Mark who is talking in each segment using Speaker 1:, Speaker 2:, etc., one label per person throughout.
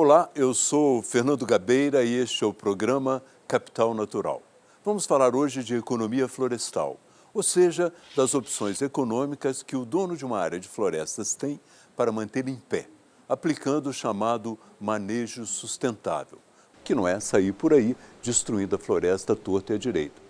Speaker 1: Olá, eu sou Fernando Gabeira e este é o programa Capital Natural. Vamos falar hoje de economia florestal, ou seja, das opções econômicas que o dono de uma área de florestas tem para manter em pé, aplicando o chamado manejo sustentável, que não é sair por aí destruindo a floresta torta e à direita.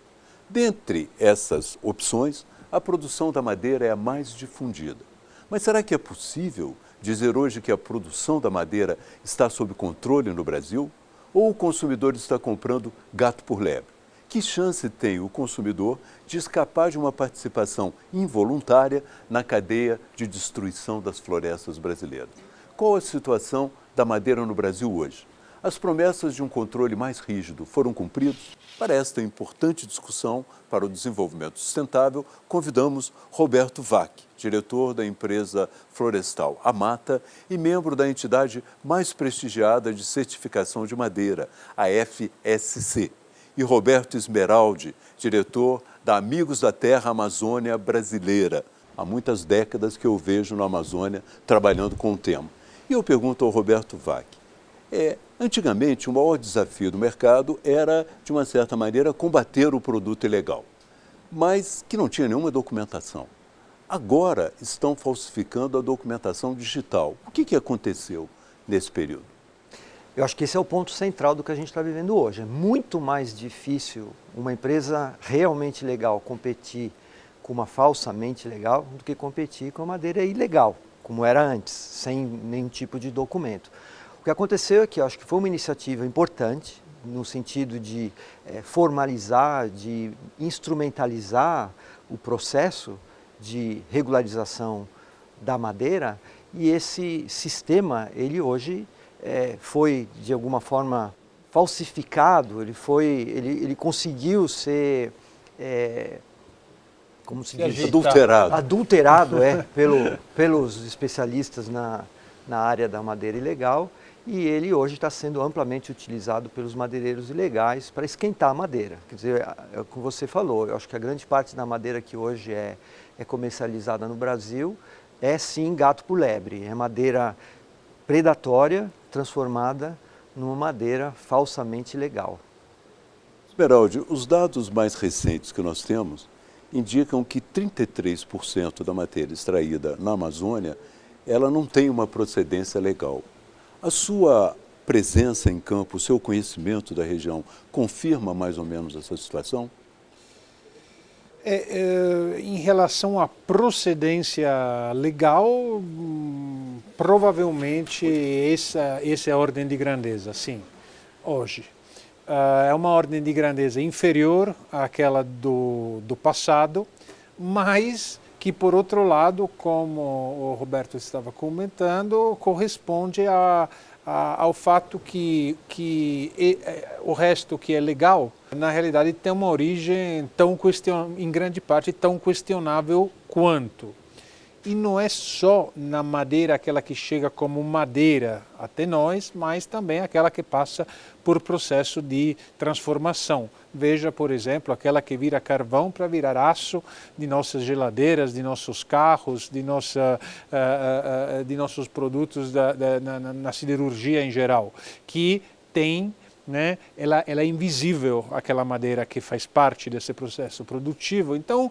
Speaker 1: Dentre essas opções, a produção da madeira é a mais difundida. Mas será que é possível dizer hoje que a produção da madeira está sob controle no Brasil? Ou o consumidor está comprando gato por lebre? Que chance tem o consumidor de escapar de uma participação involuntária na cadeia de destruição das florestas brasileiras? Qual a situação da madeira no Brasil hoje? As promessas de um controle mais rígido foram cumpridas? Para esta importante discussão para o desenvolvimento sustentável, convidamos Roberto Vac, diretor da empresa florestal Amata e membro da entidade mais prestigiada de certificação de madeira, a FSC, e Roberto Esmeraldi, diretor da Amigos da Terra Amazônia Brasileira. Há muitas décadas que eu vejo na Amazônia trabalhando com o tema. E eu pergunto ao Roberto Vac, antigamente, o maior desafio do mercado era, de uma certa maneira, combater o produto ilegal, mas que não tinha nenhuma documentação. Agora estão falsificando a documentação digital. O que aconteceu nesse período?
Speaker 2: Eu acho que esse é o ponto central do que a gente está vivendo hoje. É muito mais difícil uma empresa realmente legal competir com uma falsamente legal do que competir com a madeira ilegal, como era antes, sem nenhum tipo de documento. O que aconteceu é que eu acho que foi uma iniciativa importante, no sentido de formalizar, de instrumentalizar o processo de regularização da madeira, e esse sistema, ele hoje foi, de alguma forma, falsificado, ele conseguiu ser, como se diz? Adulterado pelos especialistas na área da madeira ilegal, e ele hoje está sendo amplamente utilizado pelos madeireiros ilegais para esquentar a madeira. Quer dizer, é o que você falou, eu acho que a grande parte da madeira que hoje é comercializada no Brasil é sim gato por lebre, é madeira predatória transformada numa madeira falsamente legal.
Speaker 1: Esmeraldi, os dados mais recentes que nós temos indicam que 33% da matéria extraída na Amazônia, ela não tem uma procedência legal. A sua presença em campo, o seu conhecimento da região, confirma mais ou menos essa situação?
Speaker 3: Em relação à procedência legal, provavelmente essa é a ordem de grandeza, sim, hoje. É uma ordem de grandeza inferior àquela do passado, mas que, por outro lado, como o Roberto estava comentando, corresponde ao fato que o resto que é legal, na realidade, tem uma origem em grande parte tão questionável quanto. E não é só na madeira aquela que chega como madeira até nós, mas também aquela que passa por processo de transformação. Veja, por exemplo, aquela que vira carvão para virar aço de nossas geladeiras, de nossos carros, de nossos produtos na siderurgia em geral, que tem, ela é invisível, aquela madeira que faz parte desse processo produtivo. Então,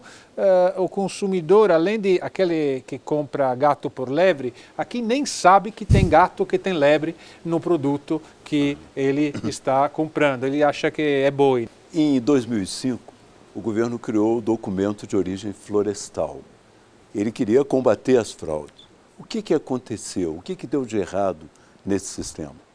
Speaker 3: o consumidor, além de aquele que compra gato por lebre, aqui nem sabe que tem gato, que tem lebre no produto que ele está comprando. Ele acha que é boi.
Speaker 1: Em 2005, o governo criou o documento de origem florestal. Ele queria combater as fraudes. O que aconteceu? O que deu de errado nesse sistema?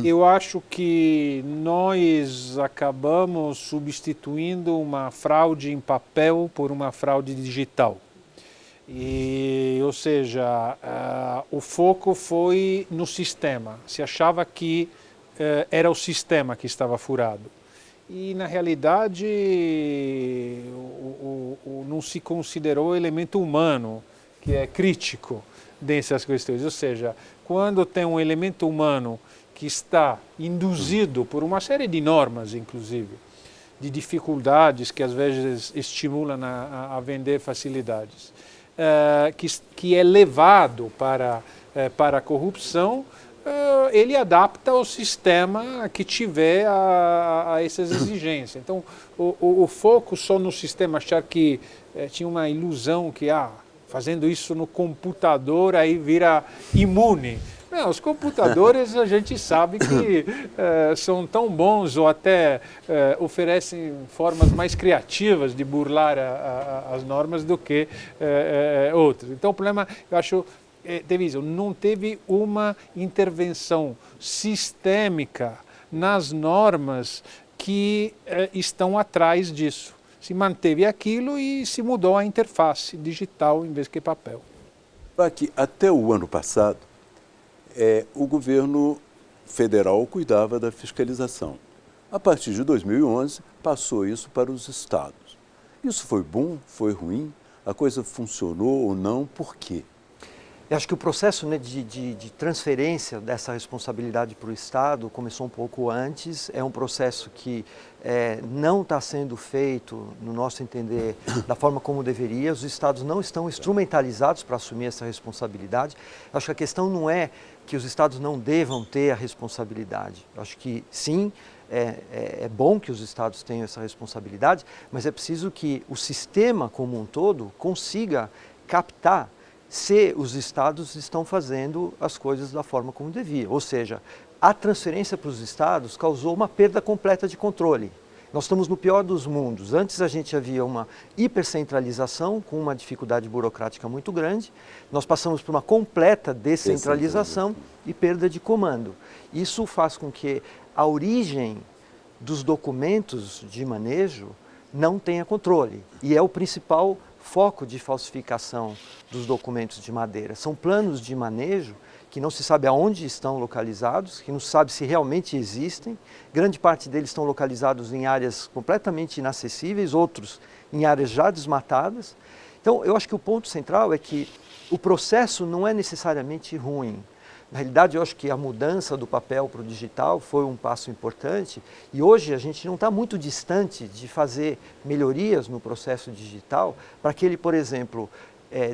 Speaker 3: Eu acho que nós acabamos substituindo uma fraude em papel por uma fraude digital. Ou seja, o foco foi no sistema. Se achava que era o sistema que estava furado. E, na realidade, não se considerou o elemento humano, que é crítico dessas questões. Ou seja, quando tem um elemento humano que está induzido por uma série de normas, inclusive, de dificuldades que às vezes estimulam a vender facilidades, que é levado para a corrupção, ele adapta o sistema que tiver a essas exigências. Então, o foco só no sistema, achar que tinha uma ilusão que, fazendo isso no computador, aí vira imune. Não, os computadores a gente sabe que são tão bons ou até oferecem formas mais criativas de burlar as normas do que outros. Então o problema, eu acho, não teve uma intervenção sistêmica nas normas que estão atrás disso. Se manteve aquilo e se mudou a interface digital em vez de papel.
Speaker 1: Aqui, até o ano passado, o governo federal cuidava da fiscalização. A partir de 2011, passou isso para os estados. Isso foi bom? Foi ruim? A coisa funcionou ou não? Por quê?
Speaker 2: Eu acho que o processo, né, de transferência dessa responsabilidade para o Estado começou um pouco antes. É um processo que não está sendo feito, no nosso entender, da forma como deveria. Os Estados não estão instrumentalizados para assumir essa responsabilidade. Eu acho que a questão não é que os Estados não devam ter a responsabilidade. Eu acho que sim, é bom que os Estados tenham essa responsabilidade, mas é preciso que o sistema como um todo consiga captar se os estados estão fazendo as coisas da forma como devia. Ou seja, a transferência para os estados causou uma perda completa de controle. Nós estamos no pior dos mundos. Antes a gente havia uma hipercentralização com uma dificuldade burocrática muito grande. Nós passamos por uma completa descentralização e perda de comando. Isso faz com que a origem dos documentos de manejo não tenha controle. E é o principal foco de falsificação dos documentos de madeira. São planos de manejo que não se sabe aonde estão localizados, que não se sabe se realmente existem. Grande parte deles estão localizados em áreas completamente inacessíveis, outros em áreas já desmatadas. Então, eu acho que o ponto central é que o processo não é necessariamente ruim. Na realidade, eu acho que a mudança do papel para o digital foi um passo importante e hoje a gente não está muito distante de fazer melhorias no processo digital para que ele, por exemplo,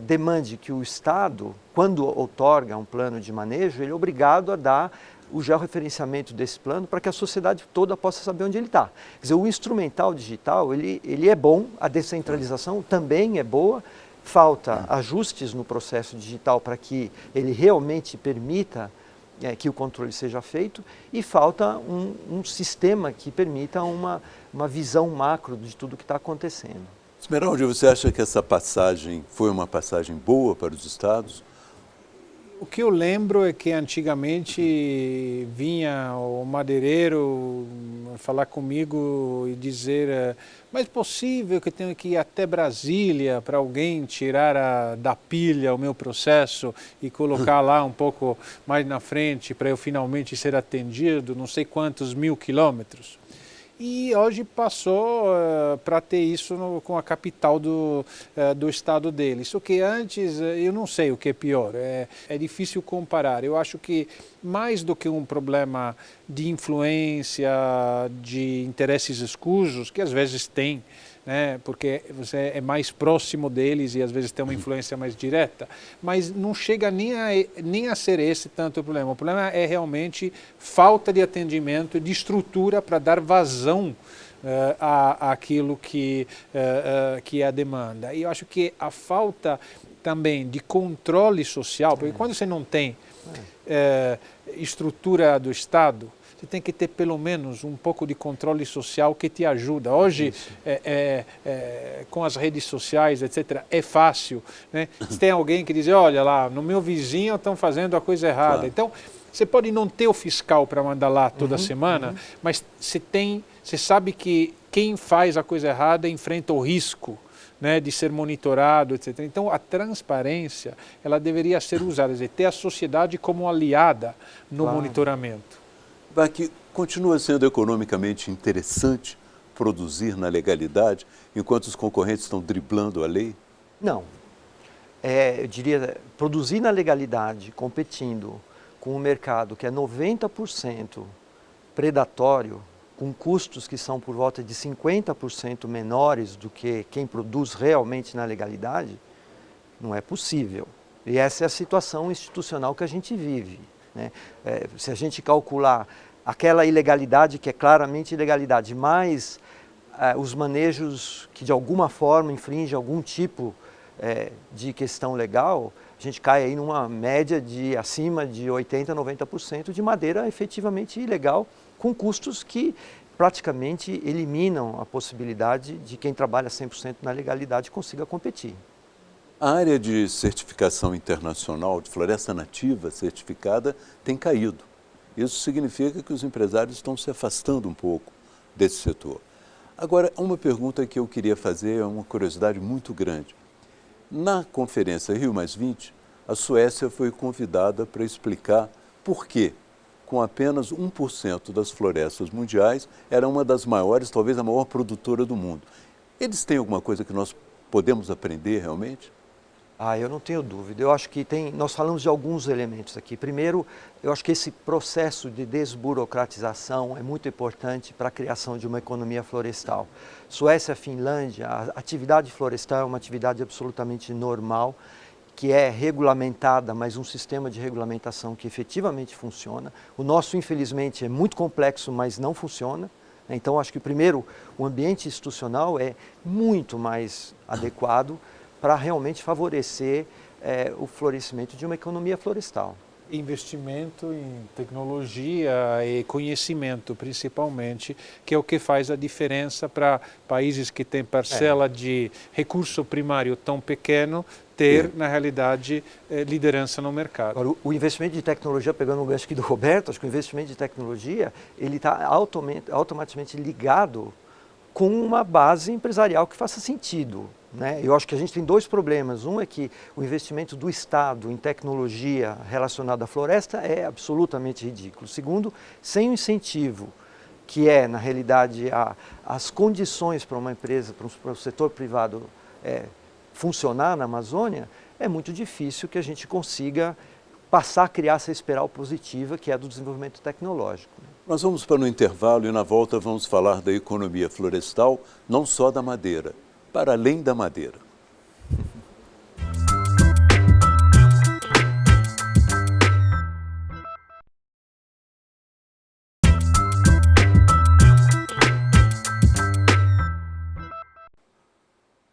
Speaker 2: demande que o Estado, quando outorga um plano de manejo, ele é obrigado a dar o georreferenciamento desse plano para que a sociedade toda possa saber onde ele está. Quer dizer, o instrumental digital, ele é bom, a descentralização também é boa. Falta ajustes no processo digital para que ele realmente permita que o controle seja feito e falta um sistema que permita uma visão macro de tudo o que está acontecendo.
Speaker 1: Esmeralda, você acha que essa passagem foi uma passagem boa para os estados?
Speaker 3: O que eu lembro é que antigamente vinha o madeireiro falar comigo e dizer: mas é possível que eu tenha que ir até Brasília para alguém tirar da pilha o meu processo e colocar lá um pouco mais na frente para eu finalmente ser atendido, não sei quantos 1000 quilômetros. E hoje passou para ter isso com a capital do estado dele. Isso que antes, eu não sei o que é pior, é difícil comparar. Eu acho que mais do que um problema de influência, de interesses escusos, que às vezes tem, né, porque você é mais próximo deles e às vezes tem uma influência mais direta, mas não chega nem a ser esse tanto o problema. O problema é realmente falta de atendimento, de estrutura para dar vazão àquilo que é a demanda. E eu acho que a falta também de controle social, porque quando você não tem estrutura do Estado, você tem que ter pelo menos um pouco de controle social que te ajuda. Hoje, com as redes sociais, etc., é fácil, né? Se tem alguém que diz: olha lá, no meu vizinho estão fazendo a coisa errada. Claro. Então, você pode não ter o fiscal para mandar lá toda semana, mas você sabe que quem faz a coisa errada enfrenta o risco, né, de ser monitorado, etc. Então, a transparência, ela deveria ser usada, quer dizer, ter a sociedade como aliada no monitoramento.
Speaker 1: Que continua sendo economicamente interessante produzir na legalidade, enquanto os concorrentes estão driblando a lei?
Speaker 2: Não. Eu diria, produzir na legalidade, competindo com um mercado que é 90% predatório, com custos que são por volta de 50% menores do que quem produz realmente na legalidade, não é possível. E essa é a situação institucional que a gente vive. né? Se a gente calcular aquela ilegalidade que é claramente ilegalidade, mais os manejos que de alguma forma infringem algum tipo de questão legal, a gente cai aí numa média de acima de 80%, 90% de madeira efetivamente ilegal, com custos que praticamente eliminam a possibilidade de quem trabalha 100% na legalidade consiga competir.
Speaker 1: A área de certificação internacional de floresta nativa certificada tem caído. Isso significa que os empresários estão se afastando um pouco desse setor. Agora, uma pergunta que eu queria fazer é uma curiosidade muito grande. Na conferência Rio+20, a Suécia foi convidada para explicar por que, com apenas 1% das florestas mundiais, era uma das maiores, talvez a maior produtora do mundo. Eles têm alguma coisa que nós podemos aprender realmente?
Speaker 2: Eu não tenho dúvida. Eu acho que nós falamos de alguns elementos aqui. Primeiro, eu acho que esse processo de desburocratização é muito importante para a criação de uma economia florestal. Suécia, Finlândia, a atividade florestal é uma atividade absolutamente normal, que é regulamentada, mas um sistema de regulamentação que efetivamente funciona. O nosso, infelizmente, é muito complexo, mas não funciona. Então, acho que, primeiro, o ambiente institucional é muito mais adequado para realmente favorecer o florescimento de uma economia florestal.
Speaker 3: Investimento em tecnologia e conhecimento, principalmente, que é o que faz a diferença para países que têm parcela de recurso primário tão pequeno, ter, na realidade, liderança no mercado.
Speaker 2: Agora, o investimento de tecnologia, pegando o gancho aqui do Roberto, acho que o investimento de tecnologia ele está automaticamente ligado com uma base empresarial que faça sentido, né? Eu acho que a gente tem dois problemas. Um é que o investimento do Estado em tecnologia relacionada à floresta é absolutamente ridículo. Segundo, sem o incentivo, que é, na realidade, as condições para uma empresa, para o setor privado funcionar na Amazônia, é muito difícil que a gente consiga passar a criar essa espiral positiva que é do desenvolvimento tecnológico.
Speaker 1: Nós vamos para um intervalo e na volta vamos falar da economia florestal, não só da madeira, para além da madeira.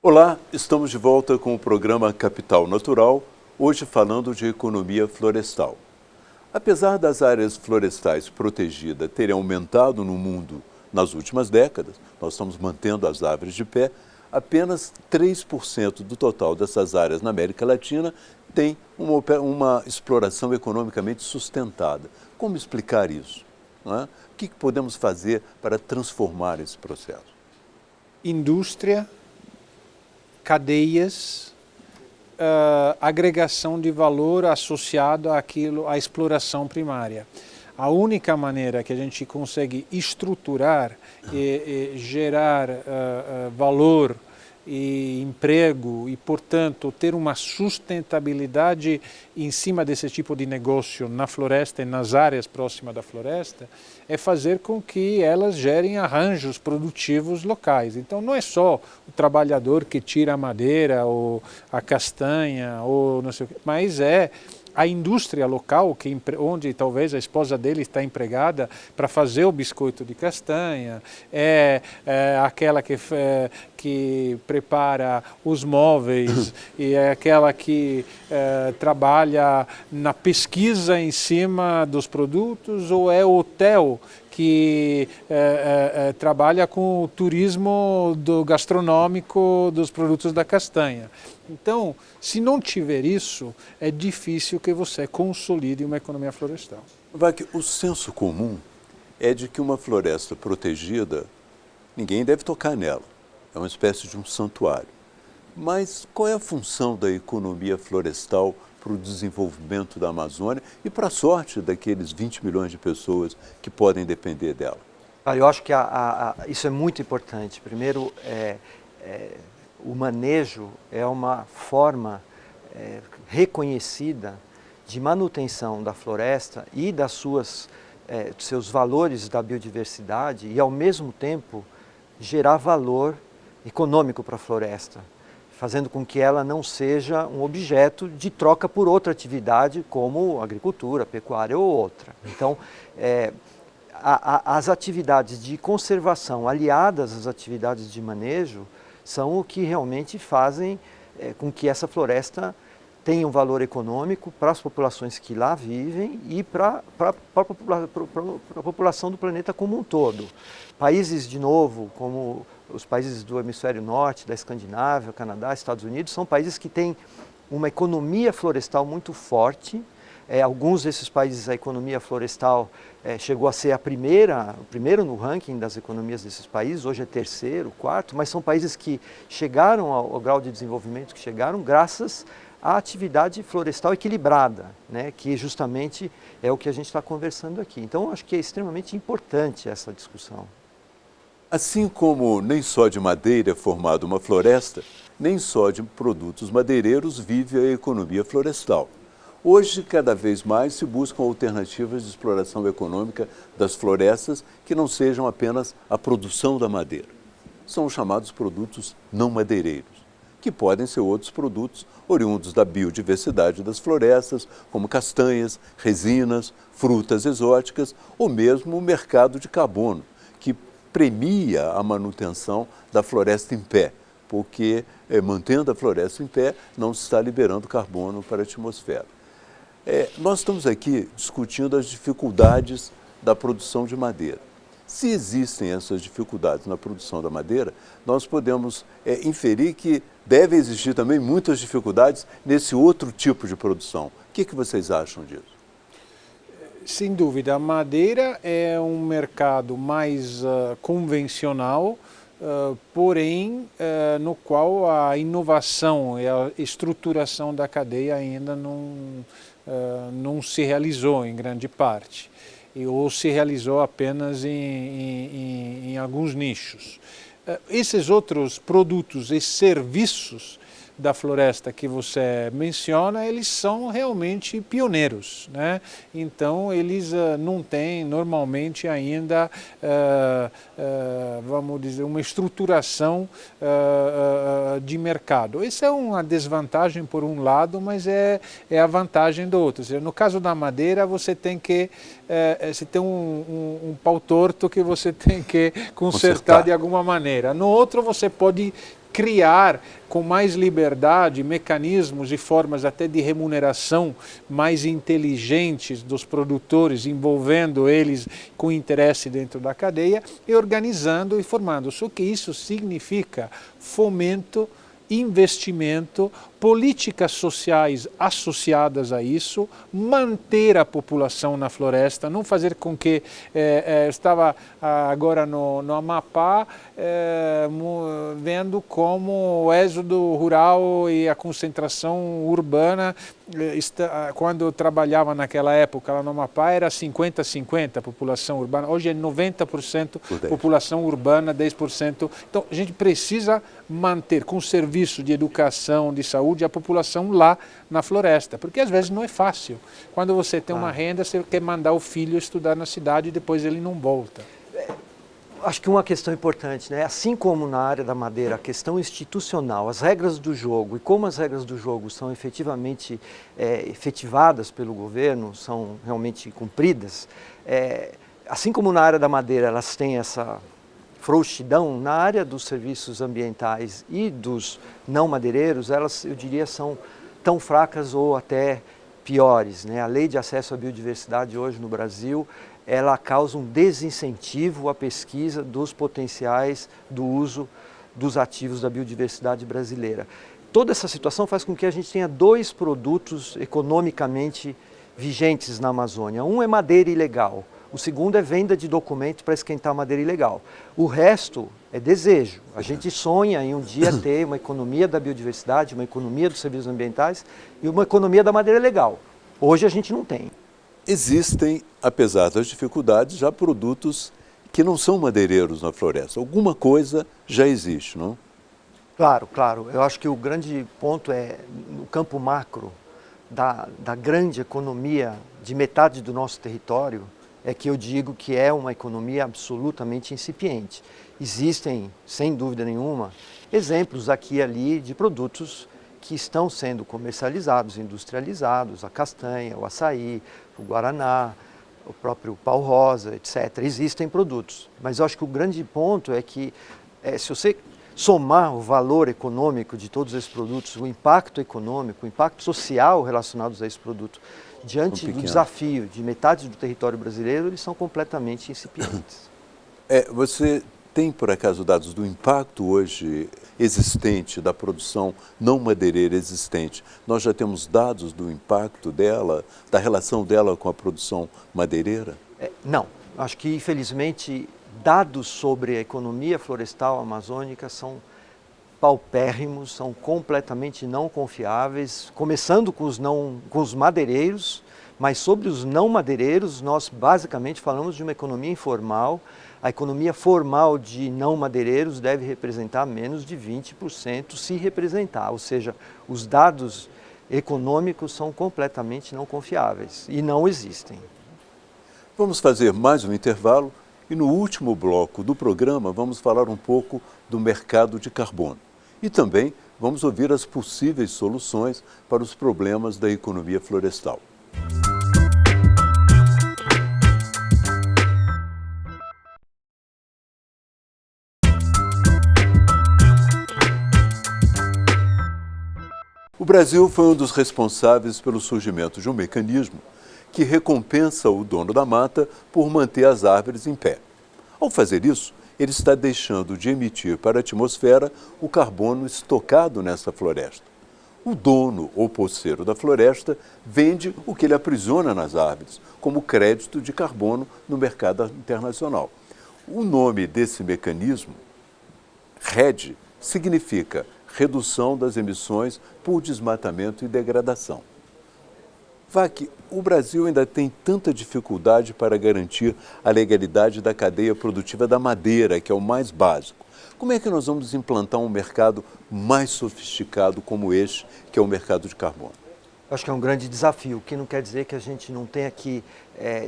Speaker 1: Olá, estamos de volta com o programa Capital Natural, hoje falando de economia florestal. Apesar das áreas florestais protegidas terem aumentado no mundo nas últimas décadas, nós estamos mantendo as árvores de pé, apenas 3% do total dessas áreas na América Latina tem uma exploração economicamente sustentada. Como explicar isso? Não é? O que podemos fazer para transformar esse processo?
Speaker 3: Indústria, cadeias, agregação de valor associado àquilo, à exploração primária. A única maneira que a gente consegue estruturar e gerar valor e emprego e, portanto, ter uma sustentabilidade em cima desse tipo de negócio na floresta e nas áreas próximas da floresta, é fazer com que elas gerem arranjos produtivos locais. Então, não é só o trabalhador que tira a madeira ou a castanha, ou não sei o que, mas é a indústria local, onde talvez a esposa dele está empregada para fazer o biscoito de castanha, aquela que prepara os móveis e é aquela que trabalha na pesquisa em cima dos produtos, ou é o hotel que trabalha com o turismo gastronômico dos produtos da castanha. Então, se não tiver isso, é difícil que você consolide uma economia florestal.
Speaker 1: O senso comum é de que uma floresta protegida, ninguém deve tocar nela. É uma espécie de um santuário. Mas qual é a função da economia florestal para o desenvolvimento da Amazônia e para a sorte daqueles 20 milhões de pessoas que podem depender dela?
Speaker 2: Eu acho que isso é muito importante. Primeiro, o manejo é uma forma reconhecida de manutenção da floresta e dos seus valores da biodiversidade e, ao mesmo tempo, gerar valor econômico para a floresta. fazendo com que ela não seja um objeto de troca por outra atividade, como agricultura, pecuária ou outra. Então, as atividades de conservação aliadas às atividades de manejo são o que realmente fazem com que essa floresta tenha um valor econômico para as populações que lá vivem e para a população do planeta como um todo. Países, de novo, como os países do hemisfério norte, da Escandinávia, Canadá, Estados Unidos, são países que têm uma economia florestal muito forte. Alguns desses países, a economia florestal chegou a ser o primeiro no ranking das economias desses países, hoje é terceiro, quarto, mas são países que chegaram ao grau de desenvolvimento que chegaram graças à atividade florestal equilibrada, né, que justamente é o que a gente está conversando aqui. Então, acho que é extremamente importante essa discussão.
Speaker 1: Assim como nem só de madeira é formada uma floresta, nem só de produtos madeireiros vive a economia florestal. Hoje, cada vez mais se buscam alternativas de exploração econômica das florestas que não sejam apenas a produção da madeira. São os chamados produtos não madeireiros, que podem ser outros produtos oriundos da biodiversidade das florestas, como castanhas, resinas, frutas exóticas ou mesmo o mercado de carbono, que premia a manutenção da floresta em pé, porque mantendo a floresta em pé não se está liberando carbono para a atmosfera. Nós estamos aqui discutindo as dificuldades da produção de madeira. Se existem essas dificuldades na produção da madeira, nós podemos inferir que deve existir também muitas dificuldades nesse outro tipo de produção. O que vocês acham disso?
Speaker 3: Sem dúvida, a madeira é um mercado mais convencional, porém no qual a inovação e a estruturação da cadeia ainda não se realizou em grande parte, ou se realizou apenas em alguns nichos. Esses outros produtos e serviços da floresta que você menciona, eles são realmente pioneiros, né? Então, eles não têm normalmente ainda, vamos dizer, uma estruturação de mercado. Isso é uma desvantagem por um lado, mas é a vantagem do outro. Ou seja, no caso da madeira, você tem que você tem um pau torto que você tem que consertar de alguma maneira. No outro, você pode criar com mais liberdade mecanismos e formas até de remuneração mais inteligentes dos produtores, envolvendo eles com interesse dentro da cadeia e organizando e formando. Só que isso significa fomento, investimento, políticas sociais associadas a isso, manter a população na floresta, não fazer com que, estava agora no Amapá, vendo como o êxodo rural e a concentração urbana, quando eu trabalhava naquela época lá no Amapá, era 50-50 a população urbana, hoje é 90% população urbana, 10%. Então, a gente precisa manter com serviço de educação, de saúde, a população lá na floresta, porque às vezes não é fácil. Quando você tem uma renda, você quer mandar o filho estudar na cidade e depois ele não volta.
Speaker 2: Acho que uma questão importante, né? Assim como na área da madeira, a questão institucional, as regras do jogo e como as regras do jogo são efetivamente efetivadas pelo governo, são realmente cumpridas, assim como na área da madeira elas têm essa frouxidão, na área dos serviços ambientais e dos não madeireiros, elas, eu diria, são tão fracas ou até piores, né? A lei de acesso à biodiversidade hoje no Brasil, ela causa um desincentivo à pesquisa dos potenciais do uso dos ativos da biodiversidade brasileira. Toda essa situação faz com que a gente tenha dois produtos economicamente vigentes na Amazônia. Um é madeira ilegal. O segundo é venda de documento para esquentar madeira ilegal. O resto é desejo. A gente sonha em um dia ter uma economia da biodiversidade, uma economia dos serviços ambientais e uma economia da madeira legal. Hoje a gente não tem.
Speaker 1: Existem, apesar das dificuldades, já produtos que não são madeireiros na floresta. Alguma coisa já existe, não?
Speaker 2: Claro, claro. Eu acho que o grande ponto é no campo macro da grande economia de metade do nosso território, é que eu digo que é uma economia absolutamente incipiente. Existem, sem dúvida nenhuma, exemplos aqui e ali de produtos que estão sendo comercializados, industrializados, a castanha, o açaí, o guaraná, o próprio pau rosa, etc. Existem produtos, mas eu acho que o grande ponto é que se você somar o valor econômico de todos esses produtos, o impacto econômico, o impacto social relacionados a esse produto, diante do desafio de metade do território brasileiro, eles são completamente incipientes.
Speaker 1: Você tem, por acaso, dados do impacto hoje existente da produção não madeireira existente? Nós já temos dados do impacto dela, da relação dela com a produção madeireira?
Speaker 2: Não. Acho que, infelizmente, dados sobre a economia florestal amazônica são paupérrimos, são completamente não confiáveis, começando com os madeireiros, mas sobre os não madeireiros nós basicamente falamos de uma economia informal. A economia formal de não madeireiros deve representar menos de 20%, se representar, ou seja, os dados econômicos são completamente não confiáveis e não existem.
Speaker 1: Vamos fazer mais um intervalo e no último bloco do programa vamos falar um pouco do mercado de carbono. E também vamos ouvir as possíveis soluções para os problemas da economia florestal. O Brasil foi um dos responsáveis pelo surgimento de um mecanismo que recompensa o dono da mata por manter as árvores em pé. Ao fazer isso, ele está deixando de emitir para a atmosfera o carbono estocado nessa floresta. O dono ou poceiro da floresta vende o que ele aprisiona nas árvores, como crédito de carbono no mercado internacional. O nome desse mecanismo, REDD, significa redução das emissões por desmatamento e degradação. Vac, o Brasil ainda tem tanta dificuldade para garantir a legalidade da cadeia produtiva da madeira, que é o mais básico. Como é que nós vamos implantar um mercado mais sofisticado como este, que é o mercado de carbono?
Speaker 2: Acho que é um grande desafio, o que não quer dizer que a gente não tenha que,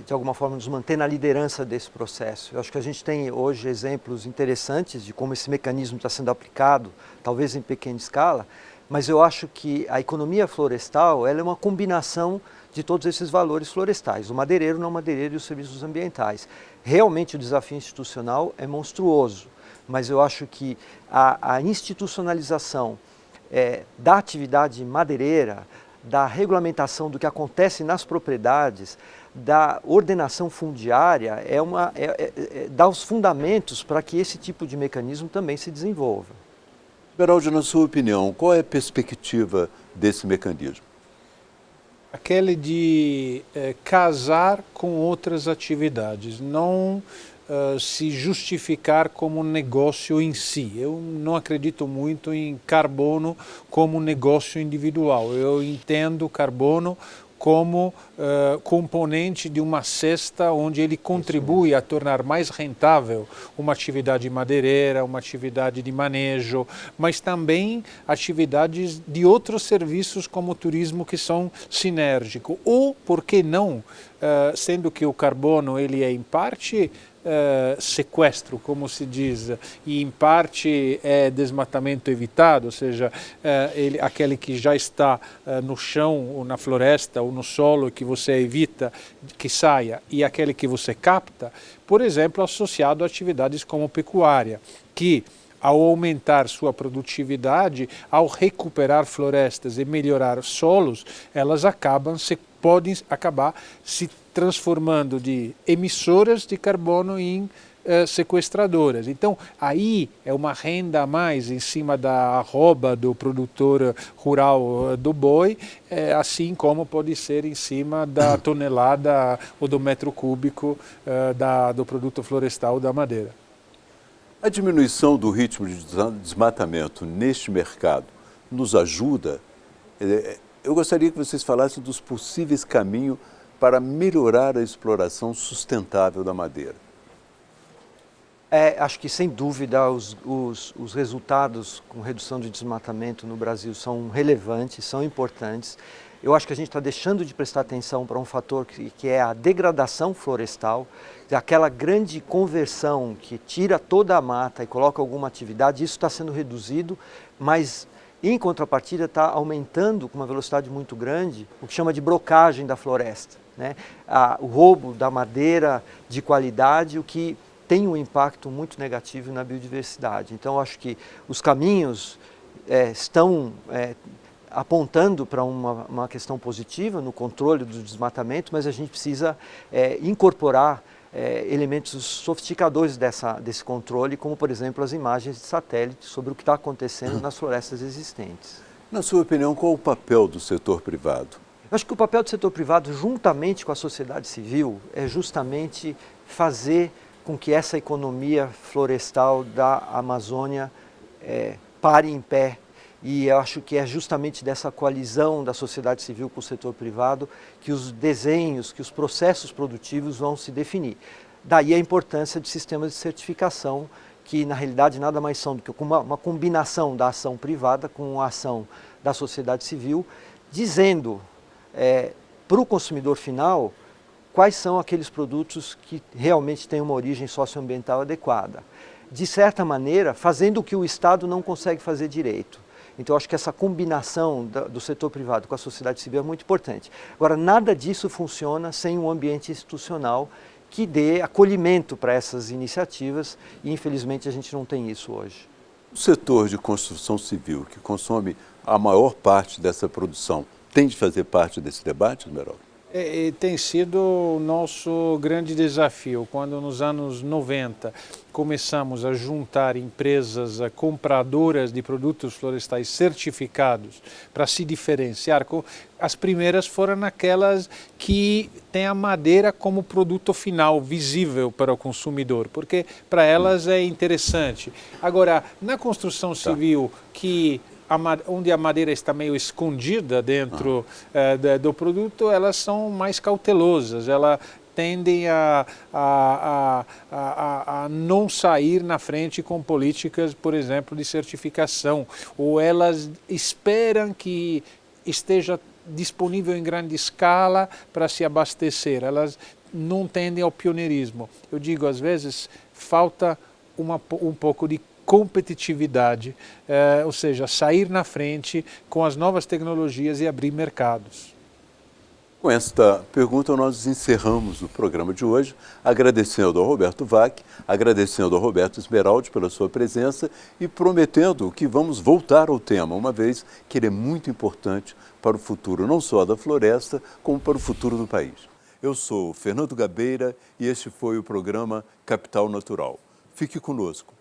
Speaker 2: de alguma forma, nos manter na liderança desse processo. Eu acho que a gente tem hoje exemplos interessantes de como esse mecanismo está sendo aplicado, talvez em pequena escala, mas eu acho que a economia florestal ela é uma combinação de todos esses valores florestais, o madeireiro, o não madeireiro e os serviços ambientais. Realmente o desafio institucional é monstruoso, mas eu acho que a institucionalização da atividade madeireira, da regulamentação do que acontece nas propriedades, da ordenação fundiária, dá os fundamentos para que esse tipo de mecanismo também se desenvolva.
Speaker 1: Beraldi, na sua opinião, qual é a perspectiva desse mecanismo?
Speaker 3: Aquele de casar com outras atividades, não se justificar como um negócio em si. Eu não acredito muito em carbono como um negócio individual. Eu entendo carbono como componente de uma cesta onde ele contribui a tornar mais rentável uma atividade madeireira, uma atividade de manejo, mas também atividades de outros serviços como o turismo que são sinérgicos. Ou, por que não, sendo que o carbono ele é em parte sequestro, como se diz, e em parte é desmatamento evitado, ou seja, aquele que já está no chão, ou na floresta, ou no solo, que você evita que saia, e aquele que você capta, por exemplo, associado a atividades como pecuária, que ao aumentar sua produtividade, ao recuperar florestas e melhorar solos, elas podem acabar se transformando de emissoras de carbono em sequestradoras. Então, aí é uma renda a mais em cima da arroba do produtor rural do boi, assim como pode ser em cima da tonelada ou do metro cúbico do produto florestal da madeira.
Speaker 1: A diminuição do ritmo de desmatamento neste mercado nos ajuda? Eu gostaria que vocês falassem dos possíveis caminhos para melhorar a exploração sustentável da madeira.
Speaker 2: Acho que, sem dúvida, os resultados com redução de desmatamento no Brasil são relevantes, são importantes. Eu acho que a gente está deixando de prestar atenção para um fator que é a degradação florestal, aquela grande conversão que tira toda a mata e coloca alguma atividade. Isso está sendo reduzido, mas em contrapartida está aumentando com uma velocidade muito grande o que chama de brocagem da floresta, né? O roubo da madeira de qualidade, o que tem um impacto muito negativo na biodiversidade. Então, acho que os caminhos estão apontando para uma questão positiva no controle do desmatamento, mas a gente precisa incorporar elementos sofisticadores desse controle, como, por exemplo, as imagens de satélite sobre o que está acontecendo nas florestas existentes.
Speaker 1: Na sua opinião, qual o papel do setor privado?
Speaker 2: Eu acho que o papel do setor privado, juntamente com a sociedade civil, é justamente fazer com que essa economia florestal da Amazônia pare em pé. E eu acho que é justamente dessa coalizão da sociedade civil com o setor privado que os desenhos, que os processos produtivos vão se definir. Daí a importância de sistemas de certificação, que na realidade nada mais são do que uma combinação da ação privada com a ação da sociedade civil, dizendo para o consumidor final quais são aqueles produtos que realmente têm uma origem socioambiental adequada. De certa maneira, fazendo o que o Estado não consegue fazer direito. Então, eu acho que essa combinação do setor privado com a sociedade civil é muito importante. Agora, nada disso funciona sem um ambiente institucional que dê acolhimento para essas iniciativas e, infelizmente, a gente não tem isso hoje.
Speaker 1: O setor de construção civil, que consome a maior parte dessa produção, tem de fazer parte desse debate, Esmeralda?
Speaker 3: Tem sido o nosso grande desafio. Quando nos anos 90 começamos a juntar empresas compradoras de produtos florestais certificados para se diferenciar, as primeiras foram aquelas que têm a madeira como produto final, visível para o consumidor, porque para elas é interessante. Agora, na construção civil, onde a madeira está meio escondida dentro do produto, elas são mais cautelosas, elas tendem a não sair na frente com políticas, por exemplo, de certificação, ou elas esperam que esteja disponível em grande escala para se abastecer, elas não tendem ao pioneirismo. Eu digo, às vezes, falta um pouco de competitividade, ou seja, sair na frente com as novas tecnologias e abrir mercados.
Speaker 1: Com esta pergunta, nós encerramos o programa de hoje, agradecendo ao Roberto Vac, agradecendo ao Roberto Esmeraldi pela sua presença e prometendo que vamos voltar ao tema, uma vez que ele é muito importante para o futuro, não só da floresta, como para o futuro do país. Eu sou Fernando Gabeira e este foi o programa Capital Natural. Fique conosco.